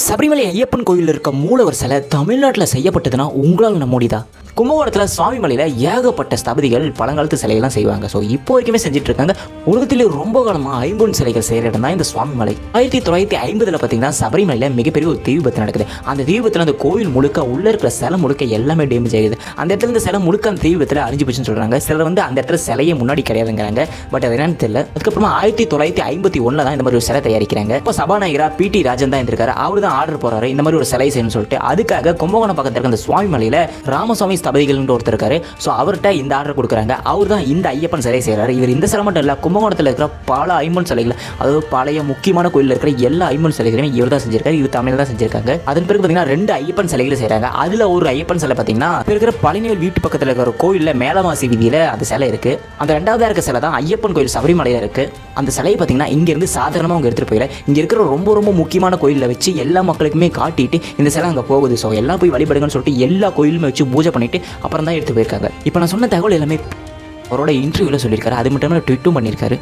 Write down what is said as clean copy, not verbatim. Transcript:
சபரிமலை ஐயப்பன் கோயிலில் இருக்க மூலவர் சிலை தமிழ்நாட்டில் செய்யப்பட்டதுன்னா உங்களால் நம்ப முடியுதா? கும்பகோணத்தில் சுவாமிமலையில் ஏகப்பட்ட ஸ்தபதிகள் பழங்காலத்து சிலைகள்லாம் செய்வாங்க. ஸோ இப்போ வரைக்குமே செஞ்சுட்டு இருக்காங்க. உலகத்திலே ரொம்ப காலமாக ஐம்பொன் சிலைகள் செய்கிற இடம் தான் இந்த சுவாமிமலை. 1950 பார்த்தீங்கன்னா சபரிமலையில் மிகப்பெரிய ஒரு தீ விபத்து நடக்குது. அந்த தீ விபத்தில் அந்த கோவில் முழுக்க உள்ள இருக்கிற சிலை முழுக்க எல்லாமே டேமேஜ் ஆகுது. அந்த இடத்துல இந்த சிலை முழுக்க அந்த தீ விபத்தில் அழிஞ்சு போச்சுன்னு சொல்கிறாங்க. சிலர் அந்த இடத்துல சிலையே முன்னாடி கிடையாதுங்கிறாங்க. பட் அது என்னன்னு தெரியல. அதுக்கப்புறமா 1951 தான் இந்த மாதிரி ஒரு சிலை தயாரிக்கிறாங்க. இப்போ சபாநாயகரா PT ராஜன் தான் இருக்காரு. அவர் தான் ஆர்டர் போறாரு இந்த மாதிரி ஒரு சிலை செய்யணும்னு சொல்லிட்டு. அதுக்காக கும்பகோணம் பக்கத்தில் இருக்க அந்த சுவாமிமலையில் ராமசுவாமி ஸ்தபதிகள் ஒருத்தர் இருக்காரு. ஸோ அவர்கிட்ட இந்த ஆர்டர் கொடுக்குறாங்க. அவர் தான் இந்த ஐயப்பன் சிலை செய்கிறாரு. இவர் இந்த சிலை மட்டும் இல்லை, கும்பகோணத்தில் இருக்கிற பல ஐம்பொன் சிலைகள், அதாவது பழைய முக்கியமான கோயிலில் இருக்கிற எல்லா ஐம்பொன் சிலைகளையுமே இவர் தான் செஞ்சிருக்காரு. இவர் தமிழ் தான் செஞ்சிருக்காங்க. அதன் பிறகு பார்த்தீங்கன்னா 2 ஐயப்பன் சிலைகளை செய்கிறாங்க. அதில் ஒரு ஐயப்பன் சிலை பார்த்தீங்கன்னா இருக்கிற பழனிவேல் வீட்டு பக்கத்தில் இருக்கிற ஒரு கோயிலில் மேலமாசி வீதியில் அந்த சிலை இருக்கு. அந்த 2வது இருக்க சிலை தான் ஐயப்பன் கோயில் சபரிமலையில் இருக்கு. அந்த சிலையை பார்த்தீங்கன்னா இங்கேருந்து சாதாரணமாக அவங்க எடுத்துகிட்டு போயில இங்கே இருக்கிற ரொம்ப ரொம்ப முக்கியமான கோயிலில் வச்சு எல்லா மக்களுக்குமே காட்டிட்டு இந்த சிலை அங்கே போகுது. ஸோ எல்லாம் போய் வழிபடுங்கன்னு சொல்லிட்டு எல்லா கோயிலுமே வச்சு பூஜை பண்ணிட்டு அப்புறம் தான் எடுத்து போயிருக்காங்க. இப்போ நான் சொன்ன தகவல் எல்லாமே அவரோட இன்டர்வியூவில் சொல்லியிருக்காரு. அது மட்டும் ட்வீட்டும் பண்ணியிருக்காரு.